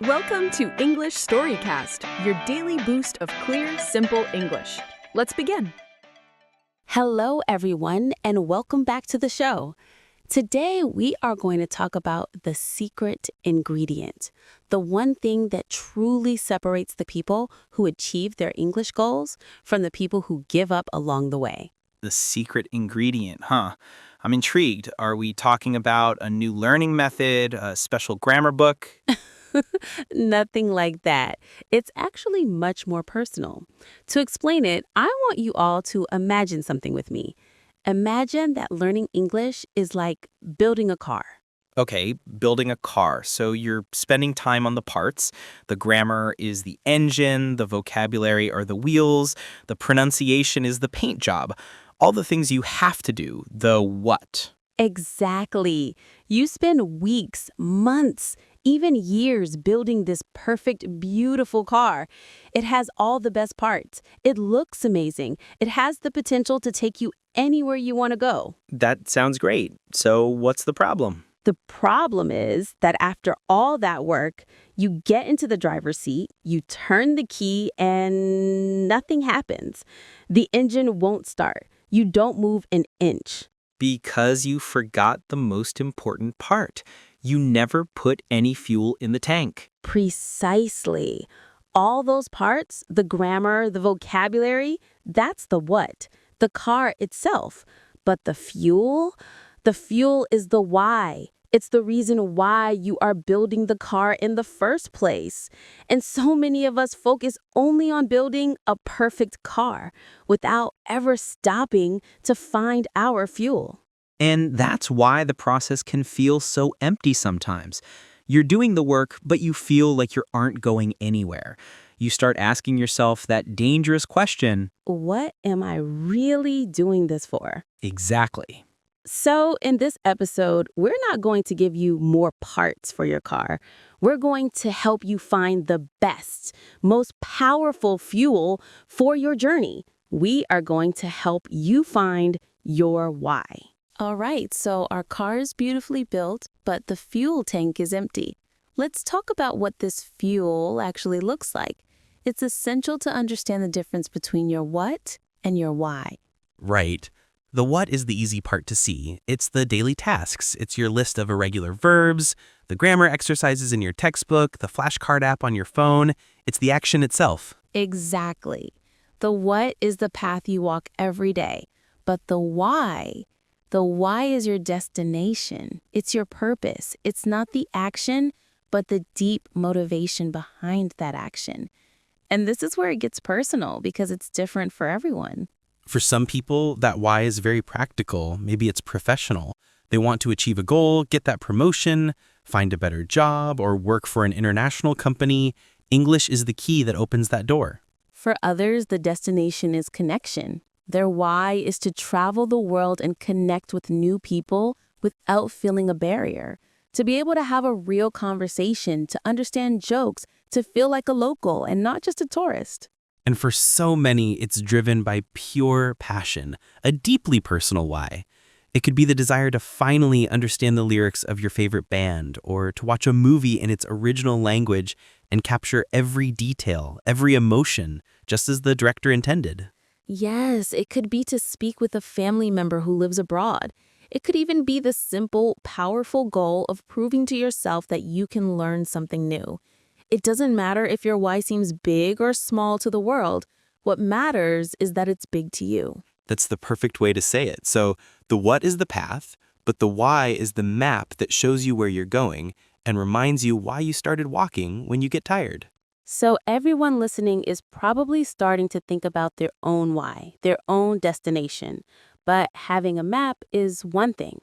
Welcome to English Storycast, your daily boost of clear, simple English. Let's begin. Hello, everyone, and welcome back to the show. Today, we are going to talk about the secret ingredient, the one thing that truly separates the people who achieve their English goals from the people who give up along the way. The secret ingredient, huh? I'm intrigued. Are we talking about a new learning method, a special grammar book? Nothing like that. It's actually much more personal. To explain it, I want you all to imagine something with me. Imagine that learning English is like building a car. Okay, building a car. So you're spending time on the parts. The grammar is the engine, the vocabulary are the wheels, the pronunciation is the paint job. All the things you have to do, the what. Exactly. You spend weeks, months, even years building this perfect, beautiful car. It has all the best parts. It looks amazing. It has the potential to take you anywhere you want to go. That sounds great. So what's the problem? The problem is that after all that work, you get into the driver's seat, you turn the key, and nothing happens. The engine won't start. You don't move an inch. Because you forgot the most important part. You never put any fuel in the tank. Precisely. All those parts, the grammar, the vocabulary, that's the what, the car itself. But the fuel is the why. It's the reason why you are building the car in the first place. And so many of us focus only on building a perfect car without ever stopping to find our fuel. And that's why the process can feel so empty sometimes. You're doing the work, but you feel like you aren't going anywhere. You start asking yourself that dangerous question. What am I really doing this for? Exactly. So in this episode, we're not going to give you more parts for your car. We're going to help you find the best, most powerful fuel for your journey. We are going to help you find your why. All right, so our car is beautifully built, but the fuel tank is empty. Let's talk about what this fuel actually looks like. It's essential to understand the difference between your what and your why. Right. The what is the easy part to see. It's the daily tasks. It's your list of irregular verbs, the grammar exercises in your textbook, the flashcard app on your phone. It's the action itself. Exactly. The what is the path you walk every day, but the why is your destination. It's your purpose. It's not the action, but the deep motivation behind that action. And this is where it gets personal because it's different for everyone. For some people, that why is very practical. Maybe it's professional. They want to achieve a goal, get that promotion, find a better job, or work for an international company. English is the key that opens that door. For others, the destination is connection. Their why is to travel the world and connect with new people without feeling a barrier. To be able to have a real conversation, to understand jokes, to feel like a local and not just a tourist. And for so many, it's driven by pure passion, a deeply personal why. It could be the desire to finally understand the lyrics of your favorite band, or to watch a movie in its original language and capture every detail, every emotion, just as the director intended. Yes, it could be to speak with a family member who lives abroad. It could even be the simple, powerful goal of proving to yourself that you can learn something new. It doesn't matter if your why seems big or small to the world. What matters is that it's big to you. That's the perfect way to say it. So the what is the path, but the why is the map that shows you where you're going and reminds you why you started walking when you get tired. So everyone listening is probably starting to think about their own why, their own destination. But having a map is one thing.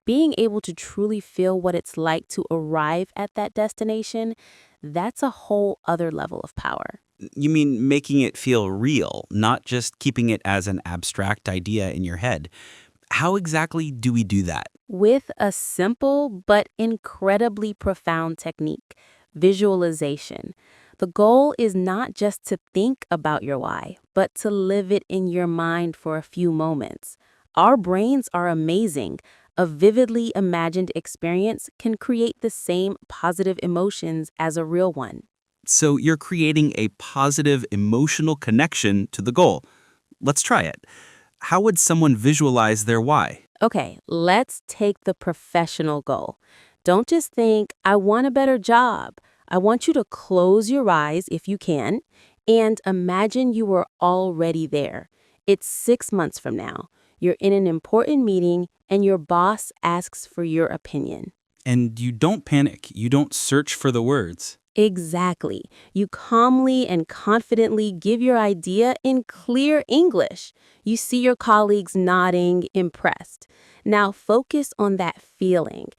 Being able to truly feel what it's like to arrive at that destination, that's a whole other level of power. You mean making it feel real, not just keeping it as an abstract idea in your head. How exactly do we do that? With a simple but incredibly profound technique, visualization. The goal is not just to think about your why, but to live it in your mind for a few moments. Our brains are amazing. A vividly imagined experience can create the same positive emotions as a real one. So you're creating a positive emotional connection to the goal. Let's try it. How would someone visualize their why? Okay, let's take the professional goal. Don't just think, I want a better job. I want you to close your eyes if you can and imagine you were already there. It's 6 months from now. You're in an important meeting and your boss asks for your opinion. And you don't panic. You don't search for the words. Exactly. You calmly and confidently give your idea in clear English. You see your colleagues nodding, impressed. Now focus on that feeling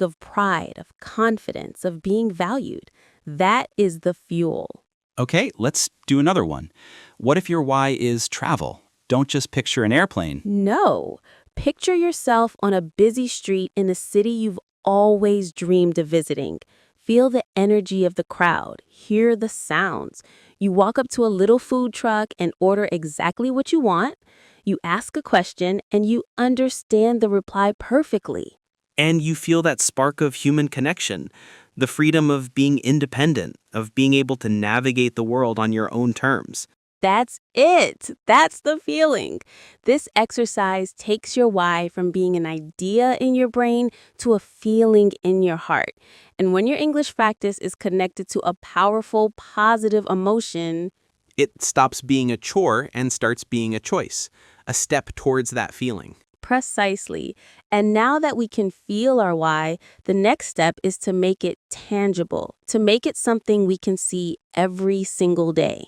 of pride, of confidence, of being valued. That is the fuel. Okay, let's do another one. What if your why is travel? Don't just picture an airplane. No. Picture yourself on a busy street in a city you've always dreamed of visiting. Feel the energy of the crowd. Hear the sounds. You walk up to a little food truck and order exactly what you want. You ask a question and you understand the reply perfectly. And you feel that spark of human connection, the freedom of being independent, of being able to navigate the world on your own terms. That's it. That's the feeling. This exercise takes your why from being an idea in your brain to a feeling in your heart. And when your English practice is connected to a powerful, positive emotion, It stops being a chore and starts being a choice, a step towards that feeling. precisely. And now that we can feel our why, the next step is to make it tangible, to make it something we can see every single day.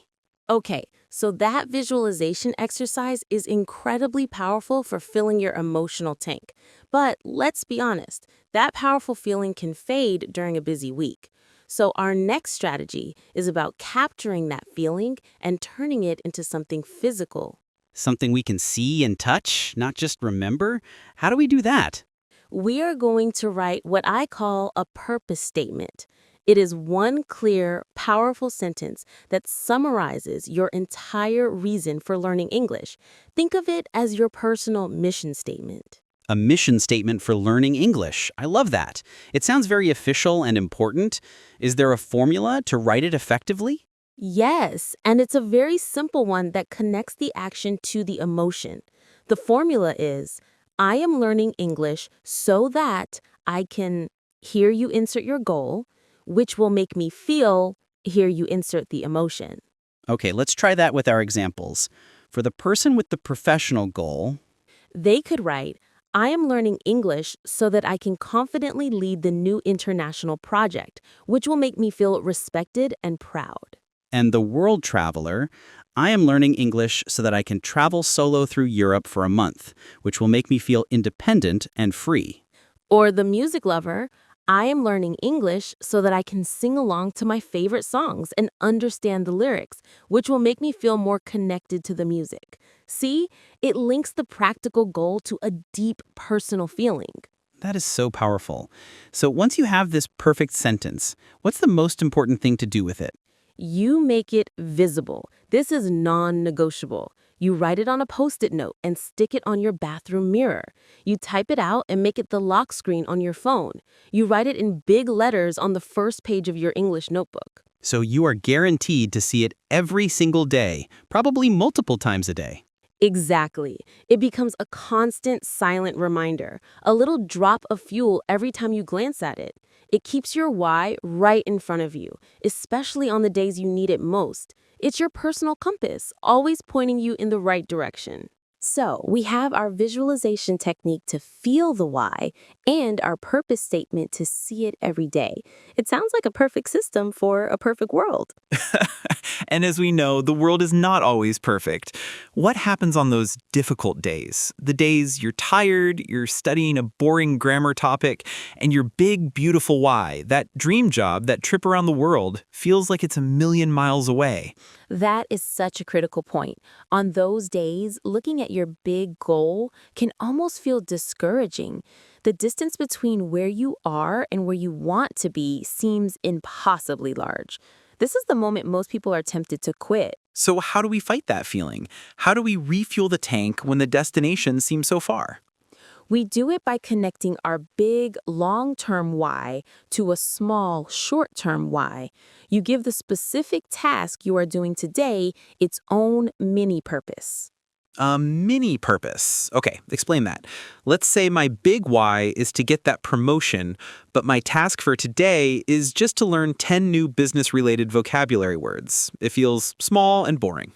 Okay, so that visualization exercise is incredibly powerful for filling your emotional tank. But let's be honest, that powerful feeling can fade during a busy week. So our next strategy is about capturing that feeling and turning it into something physical. Something we can see and touch, not just remember? How do we do that? We are going to write what I call a purpose statement. It is one clear, powerful sentence that summarizes your entire reason for learning English. Think of it as your personal mission statement. A mission statement for learning English. I love that. It sounds very official and important. Is there a formula to write it effectively? Yes, and it's a very simple one that connects the action to the emotion. The formula is, I am learning English so that I can, here you insert your goal, which will make me feel, here you insert the emotion. Okay, let's try that with our examples. For the person with the professional goal, They could write, I am learning English so that I can confidently lead the new international project, which will make me feel respected and proud. and the world traveler, I am learning English so that I can travel solo through Europe for a month, which will make me feel independent and free. Or the music lover, I am learning English so that I can sing along to my favorite songs and understand the lyrics, which will make me feel more connected to the music. See, it links the practical goal to a deep personal feeling. That is so powerful. So once you have this perfect sentence, what's the most important thing to do with it? You make it visible. This is non-negotiable. You write it on a Post-it note and stick it on your bathroom mirror. You type it out and make it the lock screen on your phone. You write it in big letters on the first page of your English notebook. So you are guaranteed to see it every single day, probably multiple times a day. Exactly. It becomes a constant silent reminder, a little drop of fuel every time you glance at it. It keeps your why right in front of you, especially on the days you need it most. It's your personal compass, always pointing you in the right direction. So, we have our visualization technique to feel the why and our purpose statement to see it every day. It sounds like a perfect system for a perfect world. And as we know, the world is not always perfect. What happens on those difficult days? The days you're tired, you're studying a boring grammar topic, and your big, beautiful why, that dream job, that trip around the world, feels like it's a million miles away. That is such a critical point. On those days, looking at your big goal can almost feel discouraging. The distance between where you are and where you want to be seems impossibly large. This is the moment most people are tempted to quit. So how do we fight that feeling? How do we refuel the tank when the destination seems so far? We do it by connecting our big, long-term why to a small, short-term why. You give the specific task you are doing today its own mini purpose. A mini purpose. Okay, explain that. Let's say my big why is to get that promotion, but my task for today is just to learn 10 new business-related vocabulary words. It feels small and boring.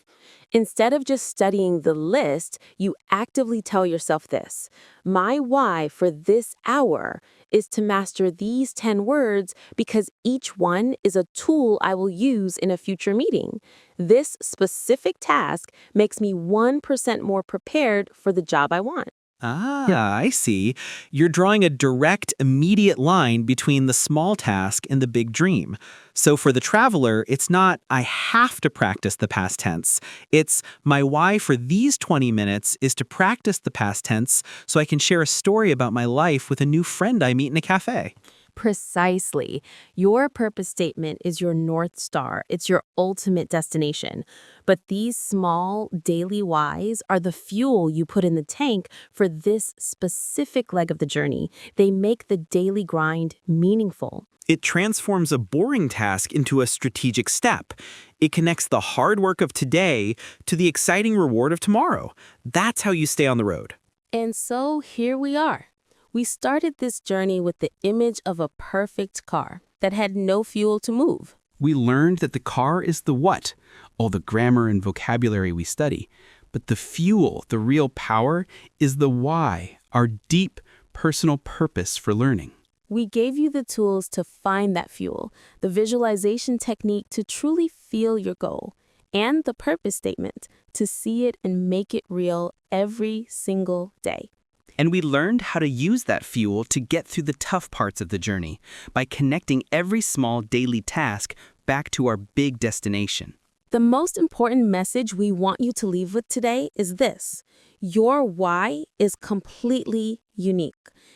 Instead of just studying the list, you actively tell yourself this: my why for this hour is to master these 10 words because each one is a tool I will use in a future meeting. This specific task makes me 1% more prepared for the job I want. Ah, I see. You're drawing a direct, immediate line between the small task and the big dream. So for the traveler, it's not, I have to practice the past tense. It's, my why for these 20 minutes is to practice the past tense so I can share a story about my life with a new friend I meet in a cafe. Precisely. Your purpose statement is your North Star. It's your ultimate destination. But these small daily whys are the fuel you put in the tank for this specific leg of the journey. They make the daily grind meaningful. It transforms a boring task into a strategic step. It connects the hard work of today to the exciting reward of tomorrow. That's how you stay on the road. And so here we are. We started this journey with the image of a perfect car that had no fuel to move. We learned that the car is the what, all the grammar and vocabulary we study. But the fuel, the real power, is the why, our deep personal purpose for learning. We gave you the tools to find that fuel, the visualization technique to truly feel your goal, and the purpose statement to see it and make it real every single day. And we learned how to use that fuel to get through the tough parts of the journey by connecting every small daily task back to our big destination. The most important message we want you to leave with today is this: your why is completely unique.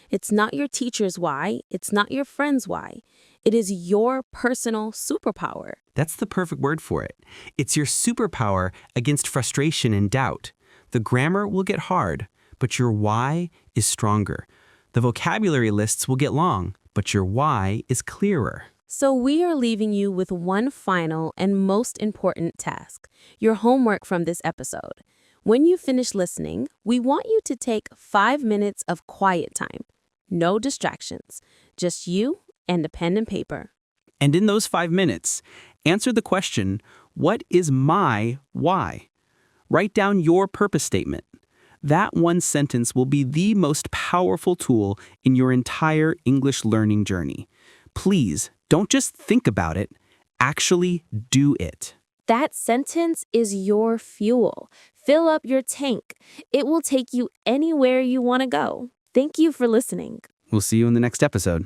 It's not your teacher's why, it's not your friend's why. It is your personal superpower. That's the perfect word for it. It's your superpower against frustration and doubt. The grammar will get hard, but your why is stronger. The vocabulary lists will get long, but your why is clearer. So we are leaving you with one final and most important task, your homework from this episode. When you finish listening, we want you to take 5 minutes of quiet time. No distractions, just you and a pen and paper. And in those 5 minutes, answer the question, what is my why? Write down your purpose statement. That one sentence will be the most powerful tool in your entire English learning journey. Please, don't just think about it, actually do it. That sentence is your fuel. Fill up your tank. It will take you anywhere you want to go. Thank you for listening. We'll see you in the next episode.